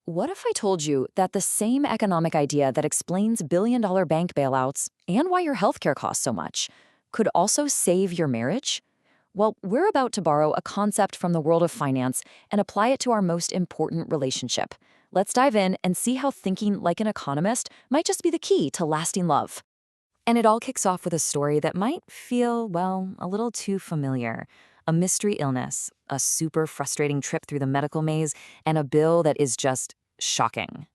What if I told you that the same economic idea that explains billion-dollar bank bailouts and why your healthcare costs so much could also save your marriage? Well, we're about to borrow a concept from the world of finance and apply it to our most important relationship. Let's dive in and see how thinking like an economist might just be the key to lasting love. And it all kicks off with a story that might feel, well, a little too familiar. A mystery illness, a super frustrating trip through the medical maze, and a bill that is just shocking.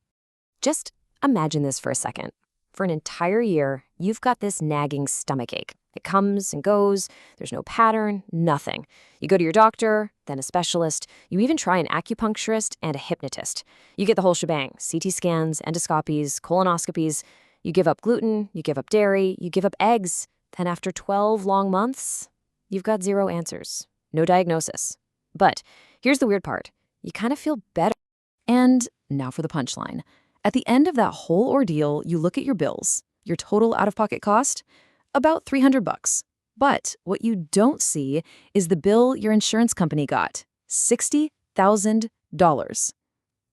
Just imagine this for a second. For an entire year, you've got this nagging stomachache. It comes and goes, there's no pattern, nothing. You go to your doctor, then a specialist, you even try an acupuncturist and a hypnotist. You get the whole shebang, CT scans, endoscopies, colonoscopies. You give up gluten, you give up dairy, you give up eggs. Then after 12 long months, you've got zero answers, no diagnosis. But here's the weird part. You kind of feel better. And now for the punchline. At the end of that whole ordeal, you look at your bills. Your total out-of-pocket cost? About $300. But what you don't see is the bill your insurance company got. $60,000.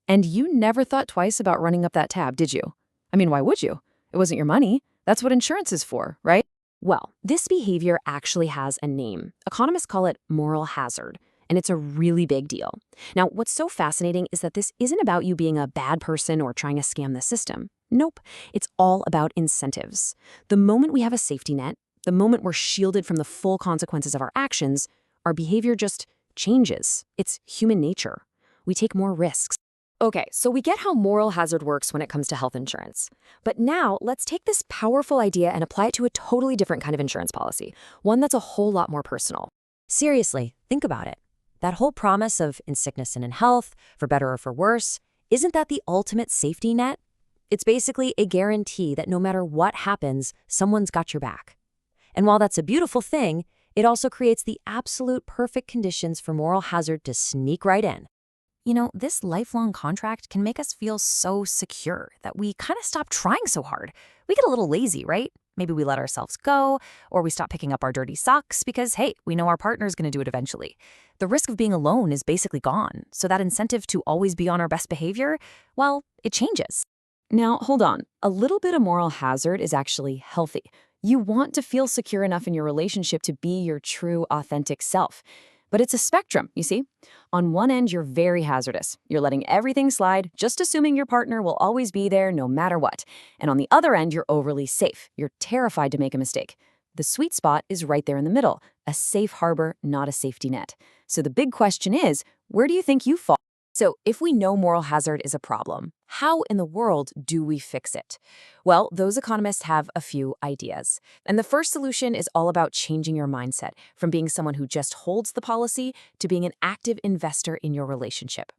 And you never thought twice about running up that tab, did you? I mean, why would you? It wasn't your money. That's what insurance is for, right? Well, this behavior actually has a name. Economists call it moral hazard, and it's a really big deal. Now, what's so fascinating is that this isn't about you being a bad person or trying to scam the system. Nope, it's all about incentives. The moment we have a safety net, the moment we're shielded from the full consequences of our actions, our behavior just changes. It's human nature. We take more risks. Okay, so we get how moral hazard works when it comes to health insurance. But now, let's take this powerful idea and apply it to a totally different kind of insurance policy, one that's a whole lot more personal. Seriously, think about it. That whole promise of in sickness and in health, for better or for worse, isn't that the ultimate safety net? It's basically a guarantee that no matter what happens, someone's got your back. And while that's a beautiful thing, it also creates the absolute perfect conditions for moral hazard to sneak right in. You know, this lifelong contract can make us feel so secure that we kind of stop trying so hard. We get a little lazy, right? Maybe we let ourselves go, or we stop picking up our dirty socks because, hey, we know our partner's going to do it eventually. The risk of being alone is basically gone, so that incentive to always be on our best behavior, well, it changes. Now, hold on. A little bit of moral hazard is actually healthy. You want to feel secure enough in your relationship to be your true, authentic self. But it's a spectrum, you see? On one end, you're very hazardous. You're letting everything slide, just assuming your partner will always be there no matter what. And on the other end, you're overly safe. You're terrified to make a mistake. The sweet spot is right there in the middle, a safe harbor, not a safety net. So the big question is, where do you think you fall? So if we know moral hazard is a problem, how in the world do we fix it? Well, those economists have a few ideas. And the first solution is all about changing your mindset from being someone who just holds the policy to being an active investor in your relationship.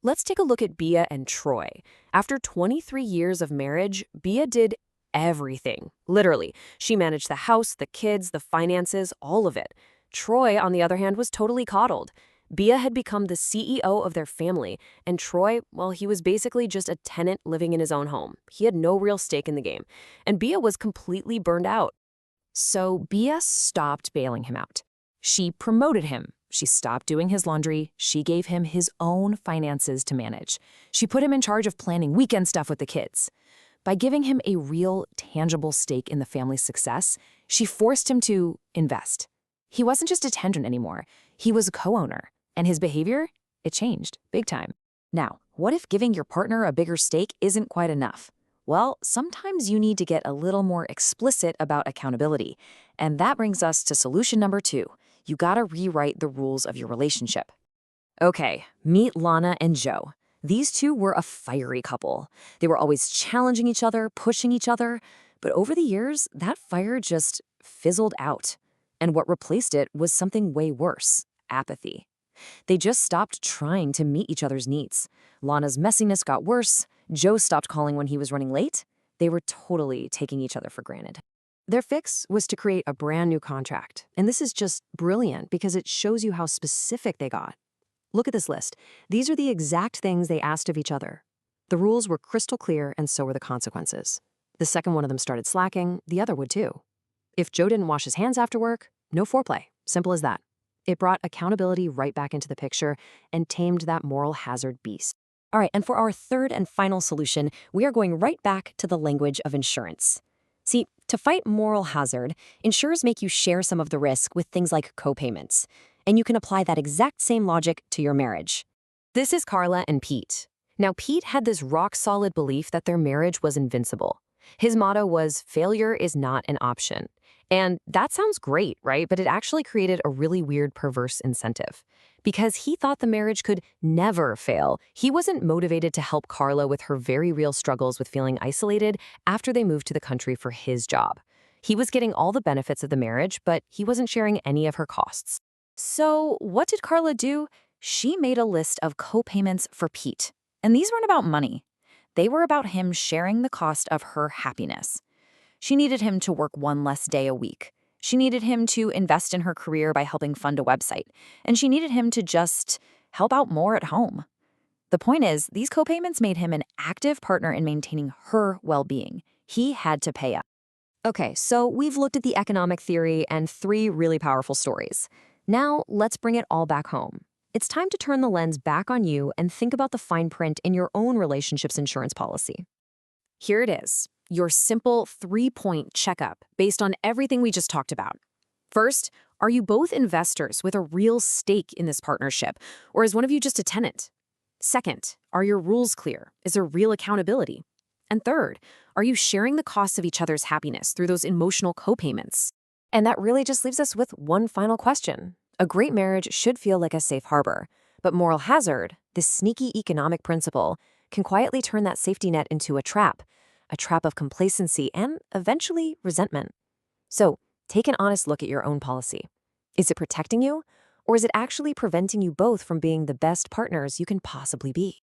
Let's take a look at Bea and Troy. After 23 years of marriage, Bea did everything. Literally, she managed the house, the kids, the finances, all of it. Troy, on the other hand, was totally coddled. Bea had become the CEO of their family, and Troy, well, he was basically just a tenant living in his own home. He had no real stake in the game, and Bea was completely burned out. So Bea stopped bailing him out. She promoted him. She stopped doing his laundry. She gave him his own finances to manage. She put him in charge of planning weekend stuff with the kids. By giving him a real, tangible stake in the family's success, she forced him to invest. He wasn't just a tenant anymore. He was a co-owner. And his behavior, it changed big time. Now, what if giving your partner a bigger stake isn't quite enough? Well, sometimes you need to get a little more explicit about accountability. And that brings us to solution number 2. You gotta rewrite the rules of your relationship. Okay, meet Lana and Joe. These two were a fiery couple. They were always challenging each other, pushing each other. But over the years, that fire just fizzled out. And what replaced it was something way worse, apathy. They just stopped trying to meet each other's needs. Lana's messiness got worse. Joe stopped calling when he was running late. They were totally taking each other for granted. Their fix was to create a brand new contract. And this is just brilliant because it shows you how specific they got. Look at this list. These are the exact things they asked of each other. The rules were crystal clear, and so were the consequences. The second one of them started slacking, the other would too. If Joe didn't wash his hands after work, no foreplay. Simple as that. It brought accountability right back into the picture and tamed that moral hazard beast. All right, and for our third and final solution, we are going right back to the language of insurance. See, to fight moral hazard, insurers make you share some of the risk with things like co-payments. And you can apply that exact same logic to your marriage. This is Carla and Pete. Now, Pete had this rock-solid belief that their marriage was invincible. His motto was, failure is not an option. And that sounds great, right? But it actually created a really weird, perverse incentive. Because he thought the marriage could never fail, he wasn't motivated to help Carla with her very real struggles with feeling isolated after they moved to the country for his job. He was getting all the benefits of the marriage, but he wasn't sharing any of her costs. So what did Carla do? She made a list of co-payments for Pete. And these weren't about money. They were about him sharing the cost of her happiness. She needed him to work one less day a week. She needed him to invest in her career by helping fund a website. And she needed him to just help out more at home. The point is, these co-payments made him an active partner in maintaining her well-being. He had to pay up. Okay, so we've looked at the economic theory and 3 really powerful stories. Now, let's bring it all back home. It's time to turn the lens back on you and think about the fine print in your own relationship's insurance policy. Here it is, your simple 3-point checkup based on everything we just talked about. First, are you both investors with a real stake in this partnership, or is one of you just a tenant? Second, are your rules clear? Is there real accountability? And third, are you sharing the costs of each other's happiness through those emotional co-payments? And that really just leaves us with one final question. A great marriage should feel like a safe harbor, but moral hazard, this sneaky economic principle, can quietly turn that safety net into a trap of complacency and eventually resentment. So, take an honest look at your own policy. Is it protecting you, or is it actually preventing you both from being the best partners you can possibly be?